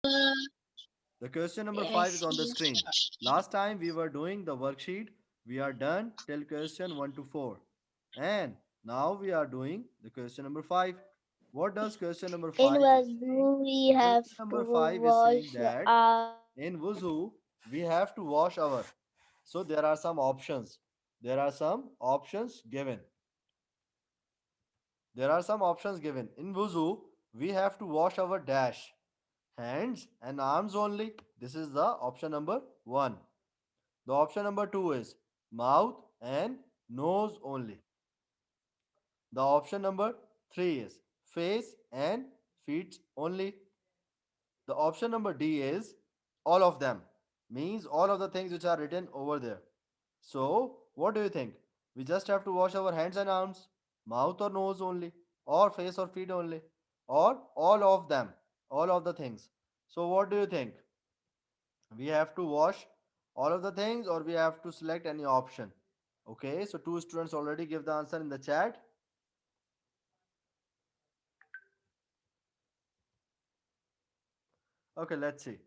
The question number 5 is on the screen. Last time we were doing the worksheet. We are done till question 1 to 4. And now we are doing the question number 5. What does question number In 5 is saying? wuzu, we have Question to number 5 is saying wash that our. in wuzu we have to wash our. So there are some options. There are some options given. There are some options given. In wuzu, we have to wash our dash, hands and arms only. This is the option number 1. The option number 2 is mouth and nose only. The option number 3 is face and feet only. The option number D is all of them. Means all of the things which are written over there. So, what do you think? We just have to wash our hands and arms, mouth or nose only, or face or feet only, or all of them, all of the things. So, what do you think? We have to wash all of the things or we have to select any option? Okay, so two students already give the answer in the chat. Okay, let's see.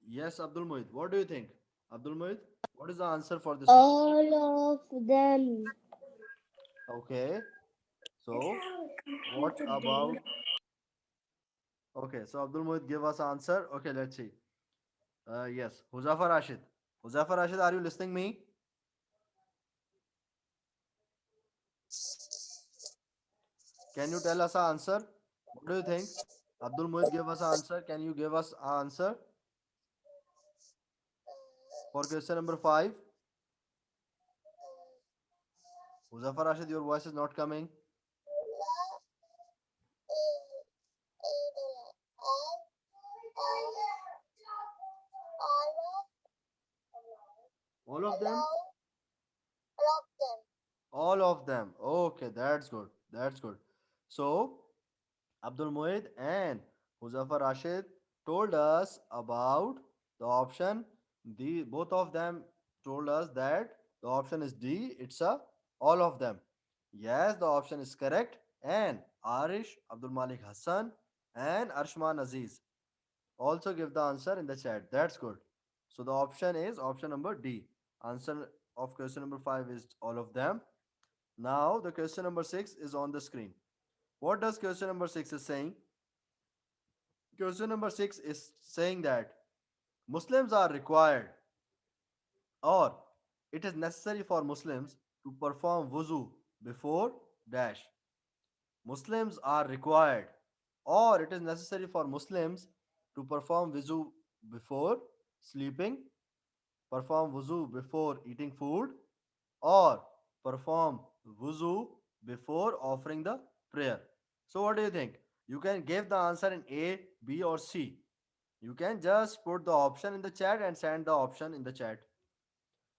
Yes, Abdul Muhid, what do you think? Abdul Muhid, what is the answer for this one? All of them. Okay, so what about? Okay, so Abdul Muhid give us answer. Okay, let's see. Yes, Huzafa Rashid. Huzafa Rashid, are you listening me? Can you tell us an answer? What do you think? Abdul Muhid give us an answer. Can you give us an answer for question number 5? Huzafa Rashid, your voice is not coming. All of them? All of them. Okay, that's good. That's good. So, Abdul Muhid and Huzafa Rashid told us about the option. The both of them told us that the option is D. It's a all of them. Yes, the option is correct. And Arish, Abdul Malik Hassan, and Arshman Aziz also give the answer in the chat. That's good. So the option is option number D. Answer of question number 5 is all of them. Now the question number 6 is on the screen. What does question number 6 is saying? Question number 6 is saying that Muslims are required or it is necessary for Muslims to perform wuzu before dash. Muslims are required or it is necessary for Muslims to perform wuzu before sleeping, perform wuzu before eating food, or perform wuzu before offering the prayer. So, what do you think? You can give the answer in A, B, or C. You can just put the option in the chat and send the option in the chat.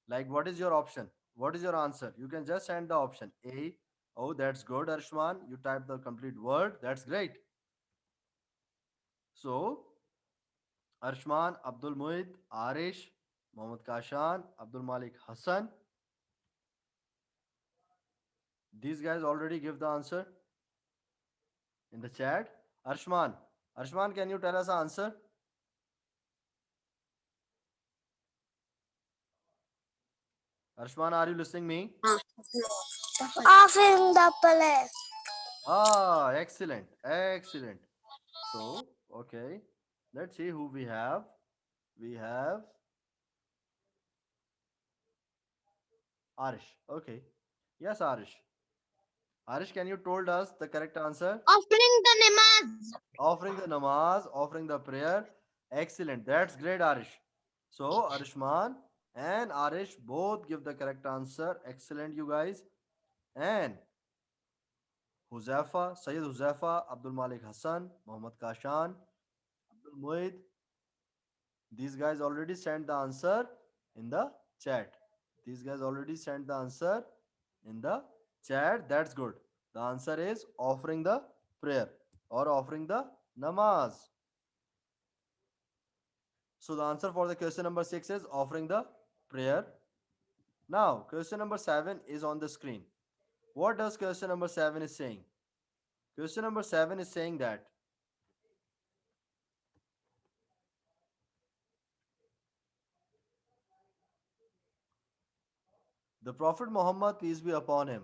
Like, what is your option? What is your answer? You can just send the option A. Oh, that's good, Arshman. You type the complete word. That's great. So, Arshman, Abdul Muid, Arish, Mohammad Kashan, Abdul Malik Hassan. These guys already give the answer in the chat. Arshman, Arshman, can you tell us the answer? Arshman, are you listening me? Off in the place. Ah, excellent, excellent. So, okay, let's see who we have. We have Arish. Okay, yes, Arish. Arish, can you told us the correct answer? Offering the namaz. Offering the namaz, offering the prayer. Excellent. That's great, Arish. So, Arishman and Arish both give the correct answer. Excellent, you guys. And Huzafa, Sayyid Huzafa, Abdul Malik Hassan, Muhammad Kashan, Abdul Muid. These guys already sent the answer in the chat. These guys already sent the answer in the chat. That's good. The answer is offering the prayer or offering the namaz. So the answer for the question number 6 is offering the prayer. Now, question number 7 is on the screen. What does question number 7 is saying? Question number 7 is saying that The Prophet Muhammad, peace be upon him,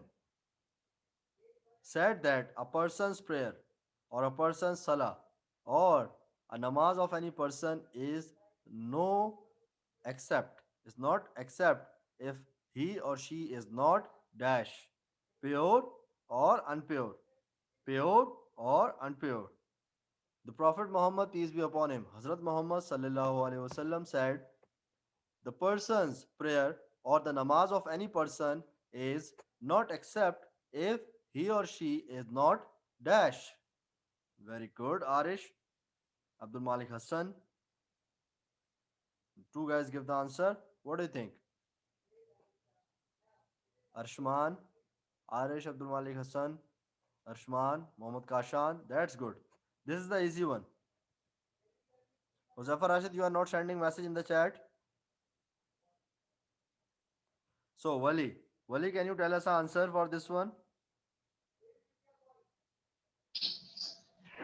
said that a person's prayer or a person's salah or a namaz of any person is no except is not except if he or she is not dash pure or unpure, pure or unpure. The Prophet Muhammad, peace be upon him, Hazrat Muhammad sallallahu alaihi wasallam said, the person's prayer or the namaz of any person is not except if he or she is not dash. Very good, Arish. Abdul Malik Hassan. Two guys give the answer. What do you think? Arshman, Arish, Abdul Malik Hassan, Arshman, Mohammad Kashan. That's good. This is the easy one. Muzaffar Rashid, you are not sending message in the chat. So, Wali, can you tell us the answer for this one?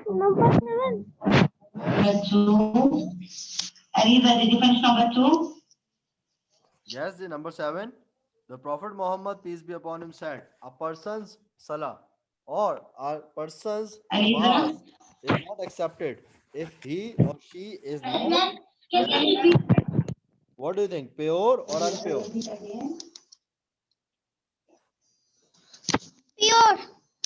Number 7. Yes. Number two. Ariza, did you finish number two? Yes, the number 7. The Prophet Muhammad, peace be upon him, said, a person's salah or a person's namaz Ariza? is not accepted if he or she is not Ariza, can dash. you repeat? What do you think? Pure or unpure? Repeat again. Pure.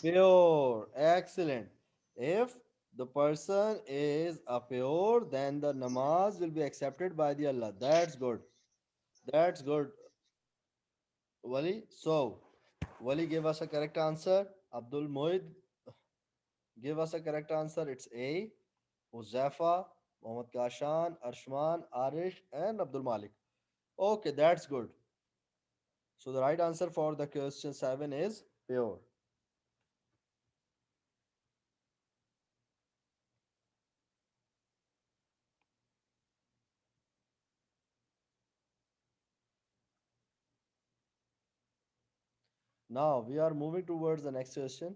Pure. Excellent. If the person is a pure, then the namaz will be accepted by the Allah. That's good. That's good, Wali. So, Wali gave us a correct answer. Abdul Moid give us a correct answer. It's A. Huzaifa, Mohammad Kashan, Arshman, Arish, and Abdul Malik. Okay, that's good. So the right answer for the question 7 is pure. Now we are moving towards the next question.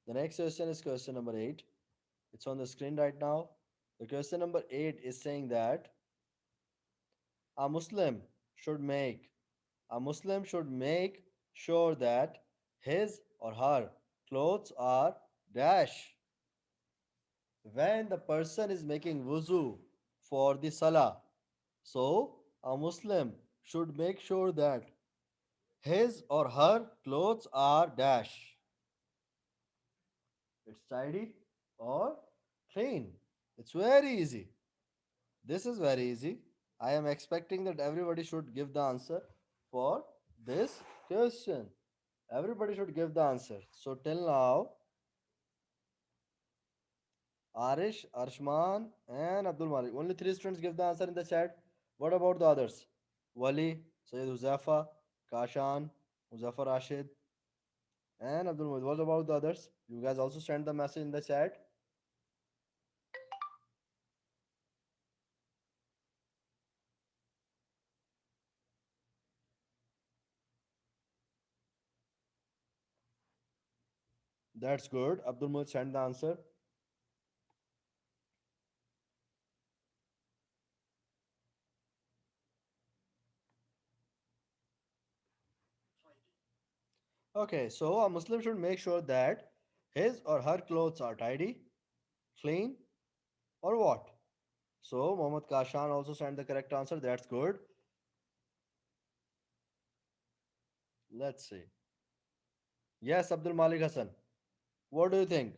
The next question is question number 8. It's on the screen right now. The question number 8 is saying that a Muslim should make a Muslim should make sure that his or her clothes are dash when the person is making wuzu for the salah. So, a Muslim should make sure that his or her clothes are dash. It's tidy or clean. It's very easy. This is very easy. I am expecting that everybody should give the answer for this question. Everybody should give the answer. So, till now, Arish, Arshman, and Abdul Malik. Only three students give the answer in the chat. What about the others? Wali, Sayyid Huzafa, Kashan, Muzaffar Rashid, and Abdul Malik. What about the others? You guys also send the message in the chat. That's good. Abdul Malik send the answer. Okay, so a Muslim should make sure that his or her clothes are tidy, clean, or what? So Muhammad Kashan also sent the correct answer. That's good. Let's see. Yes, Abdul Malik Hassan. What do you think?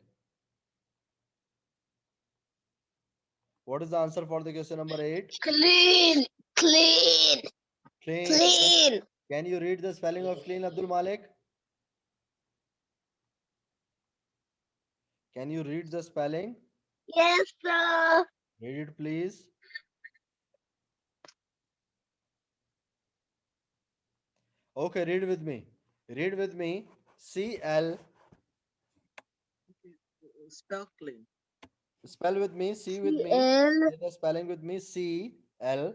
What is the answer for the question number 8? Clean. Clean. Clean. Clean. Can you read the spelling of clean, Abdul Malik? Can you read the spelling? Yes, sir. Read it, please. Okay, read with me. Read with me. C-L. Spell clean. Spell with me. C with C me. L Say the spelling with me. C-L.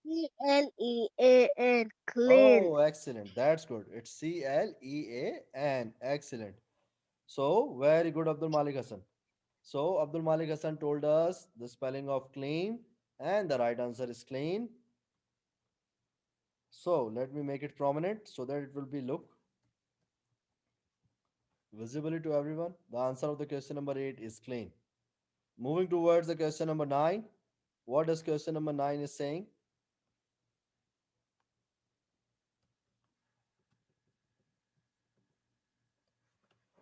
C L E A N. Clean. Oh, excellent. That's good. It's C-L-E-A-N. Excellent. So, very good, Abdul Malik Hassan. So, Abdul Malik Hassan told us the spelling of clean, and the right answer is clean. So let me make it prominent so that it will be look visibly to everyone. The answer of the question number 8 is clean. Moving towards the question number 9. What does question number 9 is saying?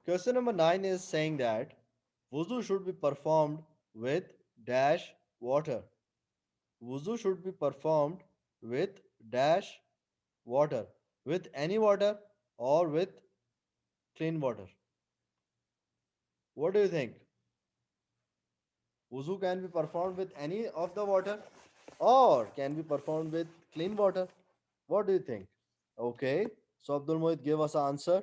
Question number 9 is saying that wuzu should be performed with dash water. Wuzu should be performed with dash water. With any water or with clean water. What do you think? Wuzu can be performed with any of the water or can be performed with clean water. What do you think? Okay. So Abdul Mohit give us an answer.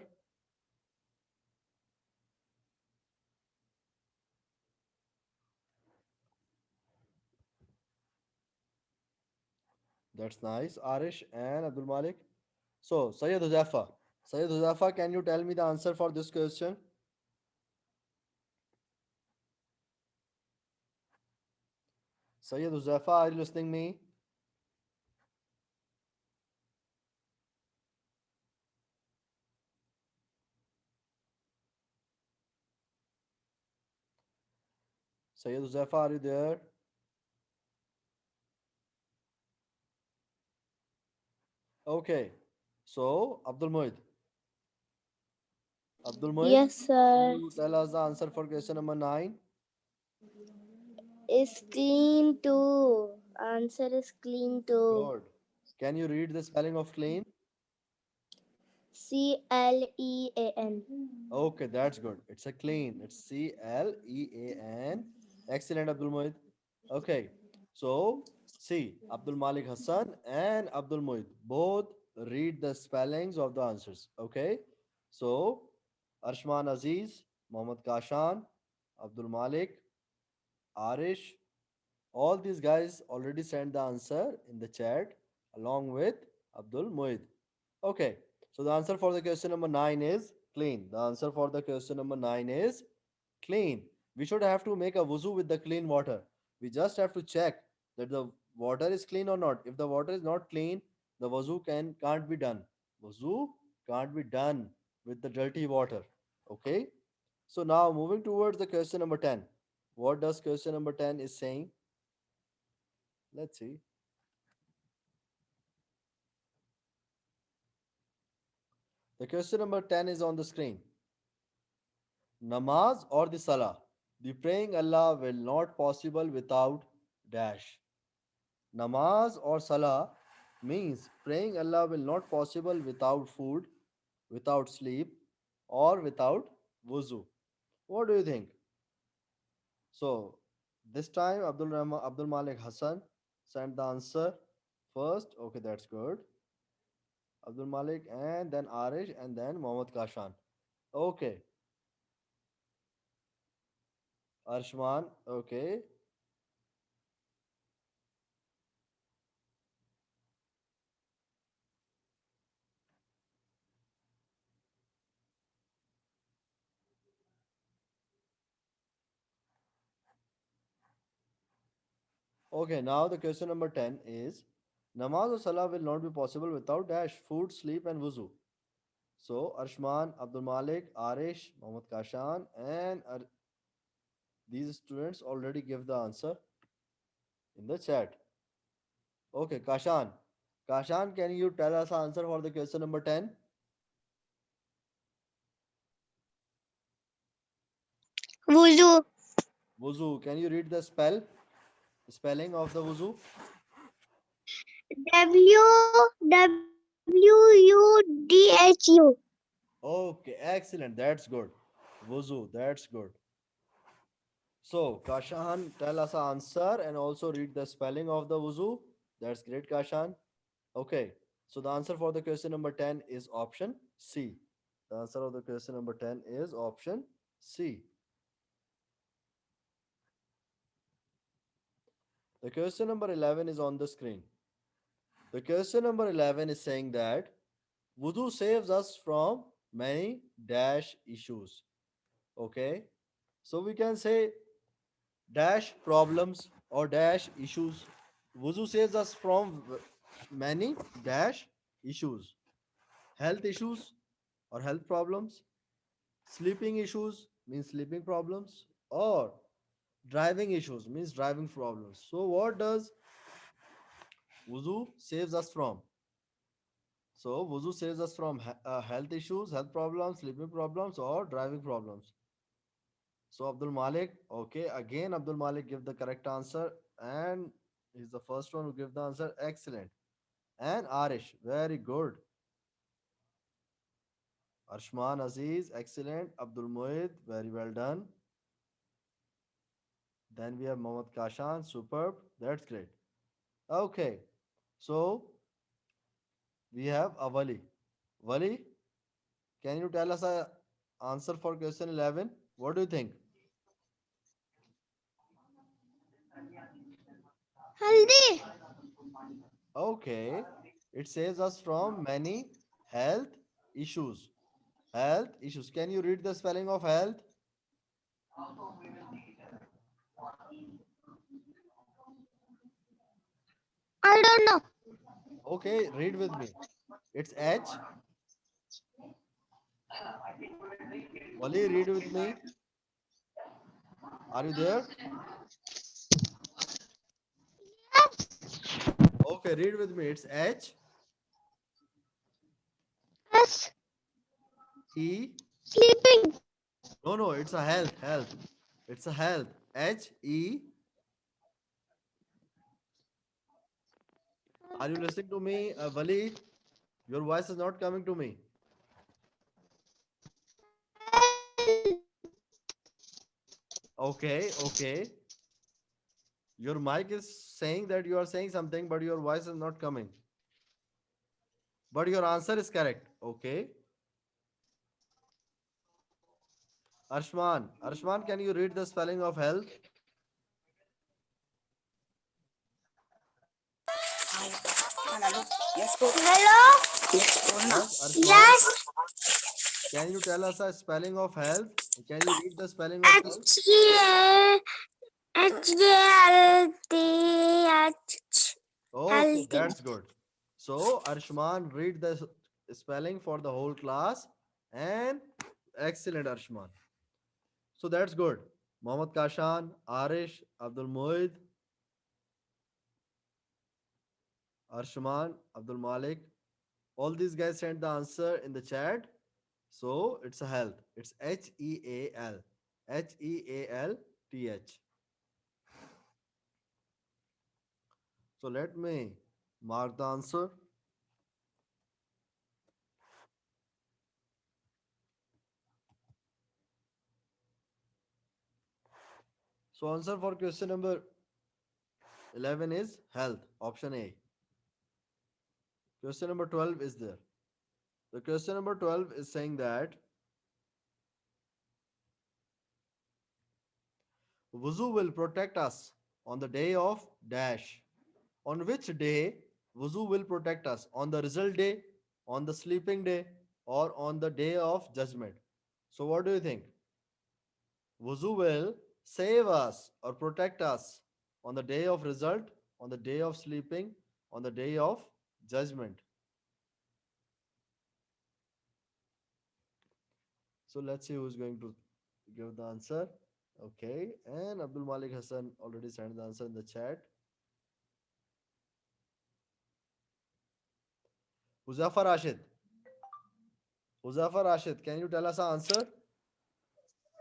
That's nice. Arish and Abdul Malik. So Sayyid Huzafa. Sayyid Huzafa, can you tell me the answer for this question? Sayyid Huzafa, are you listening me? Sayyid Huzafa, are you there? Okay. So Abdul Mohit. Abdul Mohit, Yes, can sir. you tell us the answer for question number 9? It's clean too. Answer is clean too. Good. Can you read the spelling of clean? Clean. Okay, that's good. It's a clean. It's Clean. Excellent, Abdul Mohit. Okay, so see, Abdul Malik Hassan and Abdul Mohit both read the spellings of the answers. Okay, so Arshman Aziz, Mohammad Kashan, Abdul Malik, Arish, all these guys already sent the answer in the chat along with Abdul Mohit. Okay, so the answer for the question number 9 is clean. The answer for the question number 9 is clean. We should have to make a wuzu with the clean water. We just have to check that the water is clean or not. If the water is not clean, the wuzu can't be done. Wuzu can't be done with the dirty water. Okay. So now moving towards the question number 10. What does question number 10 is saying? Let's see. The question number 10 is on the screen. Namaz or the Salah. The praying Allah will not possible without dash. Namaz or Salah means praying Allah will not possible without food, without sleep, or without wuzu. What do you think? So this time Abdul Malik Hassan sent the answer first. Okay, that's good. Abdul Malik and then Arish and then Mohammad Kashan. Okay, Arshman. Okay, okay, now the question number 10 is Namaz or Salah will not be possible without dash, food, sleep, and wuzu. So, Arshman, Abdul Malik, Arish, Mohammad Kashan, and these students already give the answer in the chat. Okay, Kashan. Kashan, can you tell us the answer for the question number 10? Wuzu. Wuzu. Can you read the spelling of the wuzu? Wudhu. Okay, excellent. That's good. Wuzu, that's good. So, Kashan, tell us the answer and also read the spelling of the wuzu. That's great, Kashan. Okay, so the answer for the question number 10 is option C. The answer of the question number 10 is option C. The question number 11 is on the screen. The question number 11 is saying that wudu saves us from many dash issues. Okay, so we can say dash problems or dash issues. Wudu saves us from many dash issues. Health issues or health problems. Sleeping issues means sleeping problems. Or driving issues means driving problems. So, what does wuzu saves us from? So, wuzu saves us from health issues, health problems, sleeping problems, or driving problems. So, Abdul Malik, okay, again, Abdul Malik give the correct answer, and he's the first one who give the answer. Excellent. And Arish, very good. Arshman Aziz, excellent. Abdul Muid, very well done. Then we have Mohammad Kashan, superb. That's great. Okay, so we have Awali. Wali, can you tell us a answer for question 11? What do you think? Healthy. Okay, it saves us from many health issues. Health issues. Can you read the spelling of health? I don't know. Okay, read with me. It's H. Wali, read with me. Are you there? Okay, read with me. It's H Yes. E. Sleeping. No, no, it's a health. Health. It's a health. H E. Are you listening to me, Wali? Your voice is not coming to me. Okay, okay. Your mic is saying that you are saying something, but your voice is not coming. But your answer is correct. Okay. Arshman. Arshman, can you read the spelling of health? Hello. Yes, Arshman. Yes. Can you tell us a spelling of health? Can you read the spelling of health? H-A-L-T-H. Okay, Healthy. that's good. So, Arshman, read the spelling for the whole class. And excellent, Arshman. So, that's good. Mohammad Kashan, Arish, Abdul Muid, Arshman, Abdul Malik. All these guys sent the answer in the chat. So, it's a health. It's Heal. Health. So, let me mark the answer. So, answer for question number 11 is health. Option A. Question number 12 is there. The question number 12 is saying that wuzu will protect us on the day of dash. On which day wuzu will protect us? On the result day, on the sleeping day, or on the day of judgment? So, what do you think? Wuzu will save us or protect us on the day of result, on the day of sleeping, on the day of judgment. So, let's see who's going to give the answer. Okay, and Abdul Malik Hassan already sent the answer in the chat. Huzafa Rashid. Huzafa Rashid, can you tell us the answer?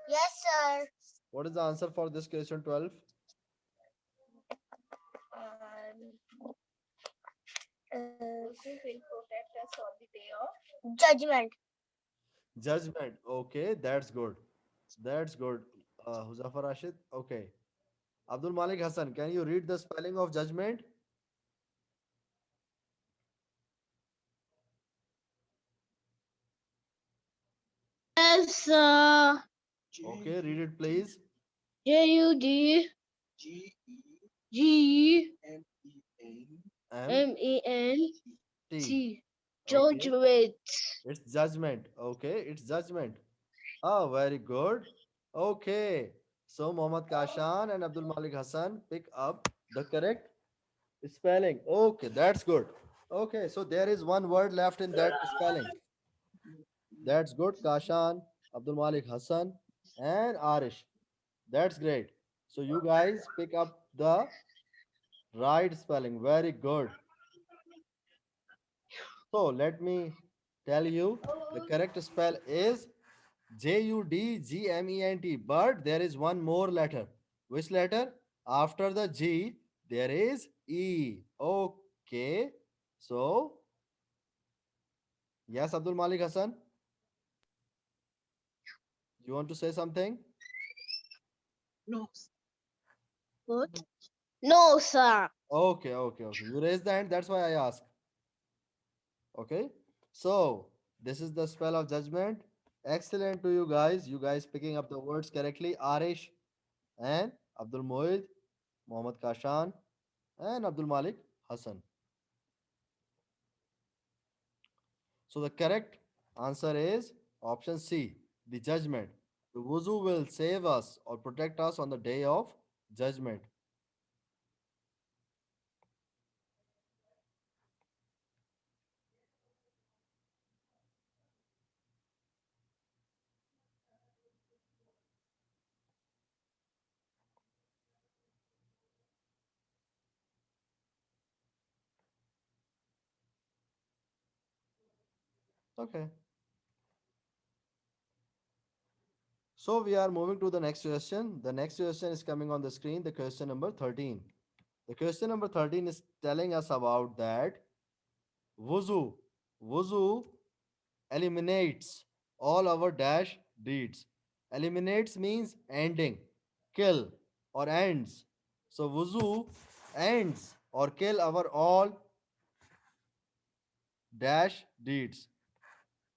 Yes, sir. What is the answer for this question 12? Will protect us on the day of judgment. Judgment. Okay, that's good. That's good. Huzafa Rashid. Okay. Abdul Malik Hassan, can you read the spelling of judgment? Yes, Okay, read it please. Judgment. M T. Okay, Judgment. it's judgment. Okay, it's judgment. Oh, very good. Okay. So Mohammad Kashan and Abdul Malik Hassan pick up the correct spelling. Okay, that's good. Okay, so there is one word left in that spelling. That's good, Kashan, Abdul Malik Hassan, and Arish. That's great. So you guys pick up the right spelling. Very good. So let me tell you the correct spell is Judgment. But there is one more letter. Which letter? After the G, there is E. Okay. So, yes, Abdul Malik Hassan, you want to say something? What? No, sir. Okay, okay, okay. You raised the hand, that's why I asked. Okay. So, this is the spell of judgment. Excellent to you guys. You guys picking up the words correctly. Arish and Abdul Moid, Mohammad Kashan, and Abdul Malik Hassan. So the correct answer is option C, the judgment. The wuzu will save us or protect us on the day of judgment. Okay. So we are moving to the next question. The next question is coming on the screen, the question number 13. The question number 13 is telling us about that wuzu. Wuzu eliminates all our dash deeds. Eliminates means ending, kill, or ends. So wuzu ends or kill our all dash deeds.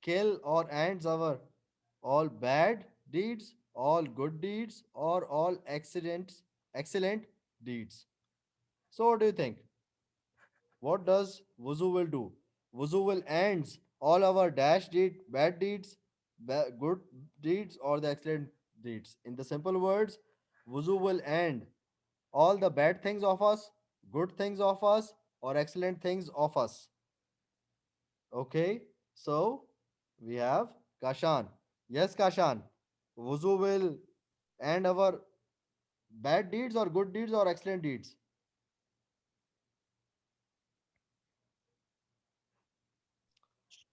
Kill or ends our all bad deeds, all good deeds, or all excellent deeds. So what do you think? What does wuzu will do? Wuzu will ends all our bad deeds, good deeds, or the excellent deeds. In the simple words, wuzu will end all the bad things of us, good things of us, or excellent things of us. Okay, so we have Kashan. Yes, Kashan. Wuzu will end our bad deeds or good deeds or excellent deeds.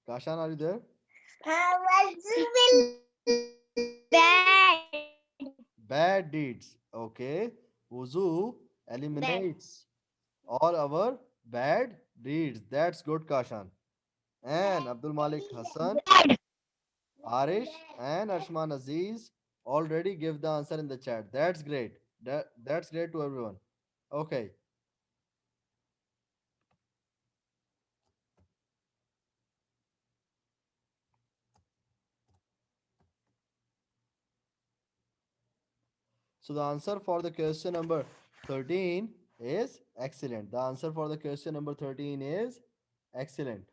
Kashan, are you there? Bad. Bad deeds. Okay. Wuzu Bad. eliminates all our bad deeds. That's good, Kashan. And Abdul Malik Hassan, Arish, and Ashman Aziz already give the answer in the chat. That's great. That's great to everyone. Okay. So the answer for the question number 13 is excellent. The answer for the question number 13 is excellent.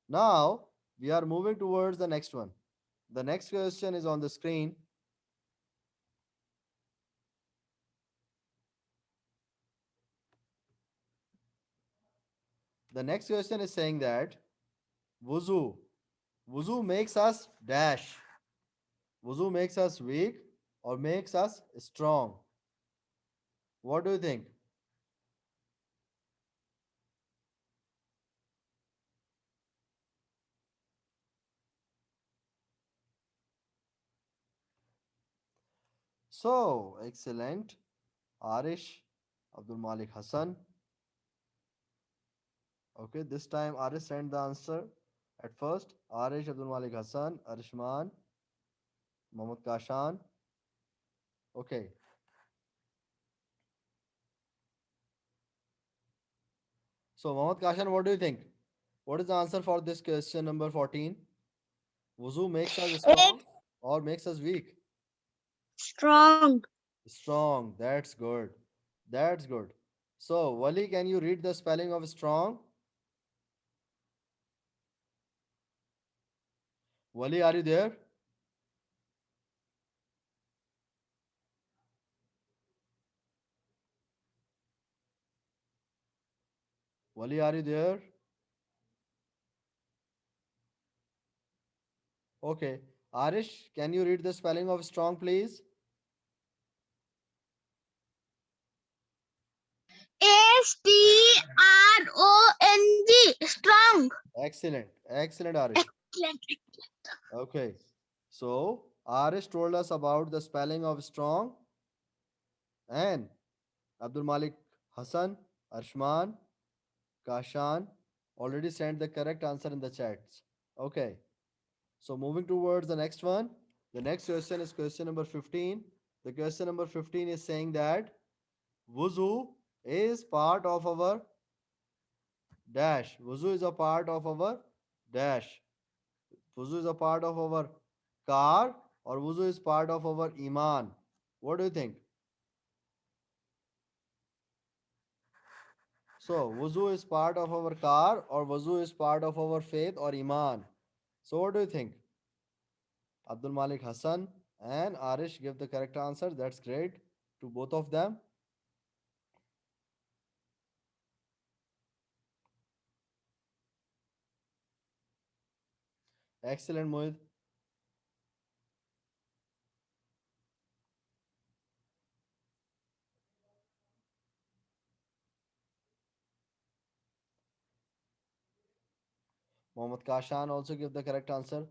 Now we are moving towards the next one. The next question is on the screen. The next question is saying that wuzu. Wuzu makes us dash. Wuzu makes us weak or makes us strong. What do you think? So excellent. Arish, Abdul Malik Hassan. Okay, this time Arish sent the answer. At first, Arish, Abdul Malik Hassan, Arishman, Mohammad Kashan. Okay, so Mohammad Kashan, what do you think? What is the answer for this question number 14? Wuzu makes us It's strong or makes us weak? strong. Strong. That's good. That's good. So, Wali, can you read the spelling of strong? Wali, are you there? Wali, are you there? Okay. Arish, can you read the spelling of strong, please? Strong. Excellent. Excellent, Arish. Excellent. Okay. So, Arish told us about the spelling of strong, and Abdul Malik Hassan, Arshman, Kashan already sent the correct answer in the chats. Okay. So, moving towards the next one. The next question is question number 15. The question number 15 is saying that wuzu is part of our dash. Wuzu is a part of our dash. Wuzu is a part of our car, or wuzu is part of our iman. What do you think? So, wuzu is part of our car, or wuzu is part of our faith or iman. So, what do you think? Abdul Malik Hassan and Arish give the correct answer. That's great to both of them. Excellent, Mohit. Mohammad Kashan also give the correct answer.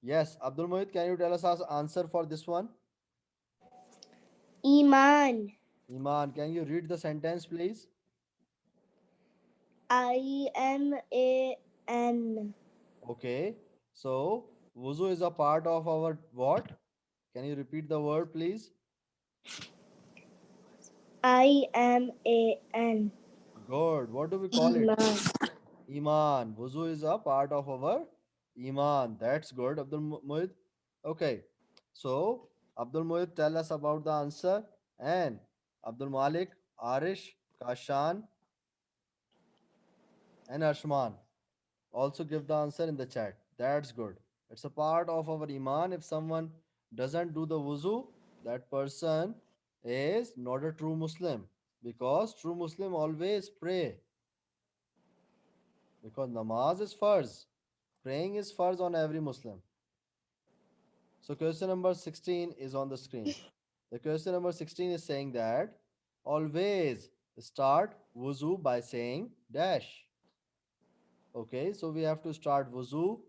Yes, Abdul Mohit, can you tell us our answer for this one? Iman. Iman, can you read the sentence, please? Iman. Okay. So, wuzu is a part of our what? Can you repeat the word, please? Iman. Good. What do we call it? Iman. Wuzu is a part of our Iman. That's good, Abdul Muid. Okay. So, Abdul Muid, tell us about the answer. And Abdul Malik, Arish, Kashan, and Ashman also give the answer in the chat. That's good. It's a part of our Iman. If someone doesn't do the wuzu, that person is not a true Muslim. Because true Muslim always pray. Because namaz is farz. Praying is farz on every Muslim. So question number 16 is on the screen. The question number 16 is saying that always start wuzu by saying dash. Okay, so we have to start wuzu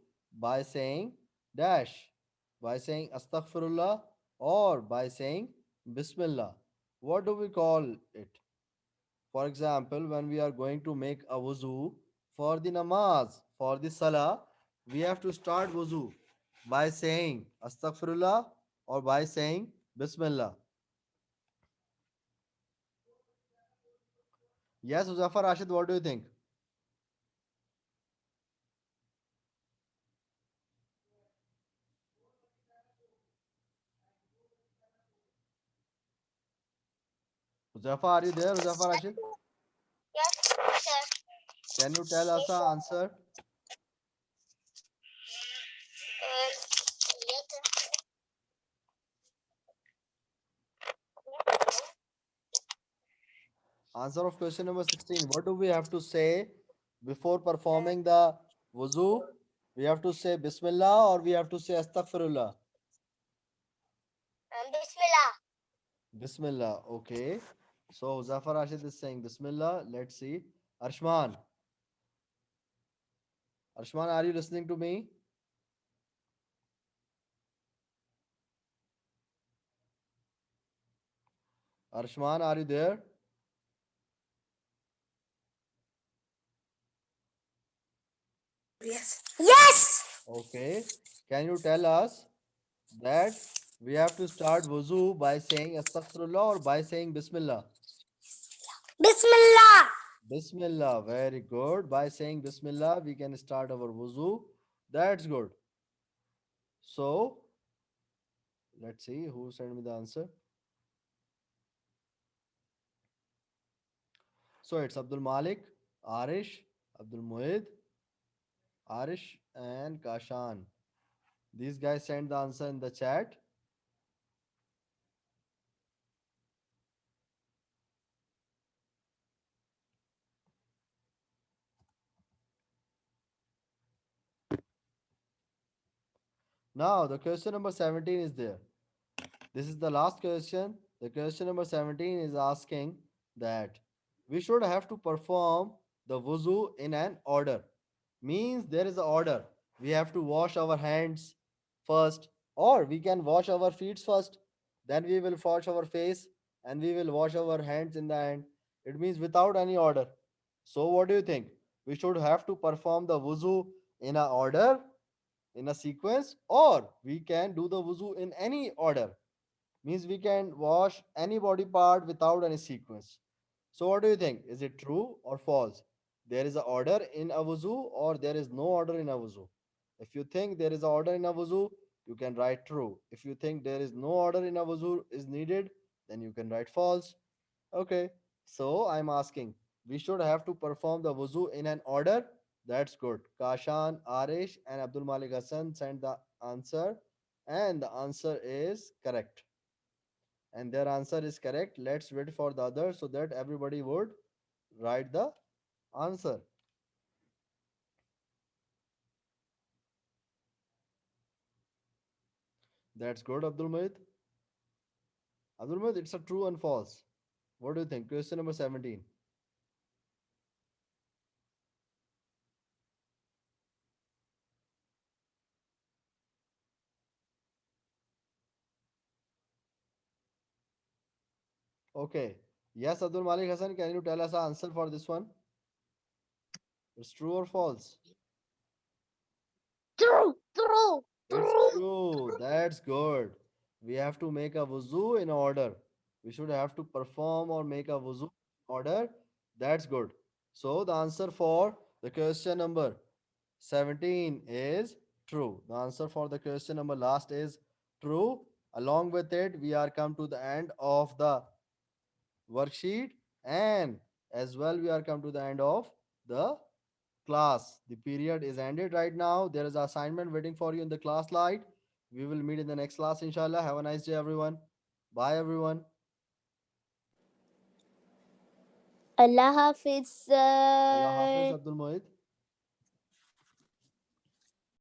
by saying dash, by saying astaghfirullah, or by saying bismillah. What do we call it? For example, when we are going to make a wuzu for the namaz, for the salah, we have to start wuzu by saying astaghfirullah or by saying bismillah. Yes, Uzafar Rashid, what do you think? Uzafar, are you there? Uzafar Rashid, Yes, sir. can you tell us the answer? Answer of question number 16. What do we have to say before performing the wuzu? We have to say bismillah or we have to say astaghfirullah? Bismillah. Bismillah. Okay. So Zafar Rashid is saying Bismillah. Let's see. Arshman. Arshman, are you listening to me? Arshman, are you there? Yes. Yes. Okay. Can you tell us that we have to start wuzu by saying astaghfirullah or by saying Bismillah? Bismillah. Bismillah. Very good. By saying Bismillah, we can start our wuzu. That's good. So, let's see who sent me the answer. So, it's Abdul Malik, Arish, Abdul Muid, Arish, and Kashan. These guys sent the answer in the chat. Now the question number 17 is there. This is the last question. The question number 17 is asking that we should have to perform the wuzu in an order. Means there is an order. We have to wash our hands first, or we can wash our feet first. Then we will wash our face and we will wash our hands in the end. It means without any order. So, what do you think? We should have to perform the wuzu in a order, in a sequence, or we can do the wuzu in any order. Means we can wash any body part without any sequence. So what do you think? Is it true or false? There is a order in a wuzu or there is no order in a wuzu? If you think there is a order in a wuzu, you can write true. If you think there is no order in a wuzu is needed, then you can write false. Okay. So I'm asking, we should have to perform the wuzu in an order. That's good. Kashan, Arish, and Abdul Malik Hassan sent the answer, and the answer is correct, and their answer is correct. Let's wait for the others so that everybody would write the answer. That's good, Abdul Mahid. Abdul Mahid, it's a true and false. What do you think? Question number 17. Okay. Yes, Abdul Malik Hassan, can you tell us the answer for this one? It's true or false? True, true, It's true. true. That's good. We have to make a wuzu in order. We should have to perform or make a wuzu in order. That's good. So the answer for the question number 17 is true. The answer for the question number last is true. Along with it, we are come to the end of the worksheet, and as well we are come to the end of the class. The period is ended right now. There is an assignment waiting for you in the class light. We will meet in the next class, inshallah. Have a nice day, everyone. Bye, everyone. Allah Hafiz, Allah Hafiz, sir. Abdul Mohit.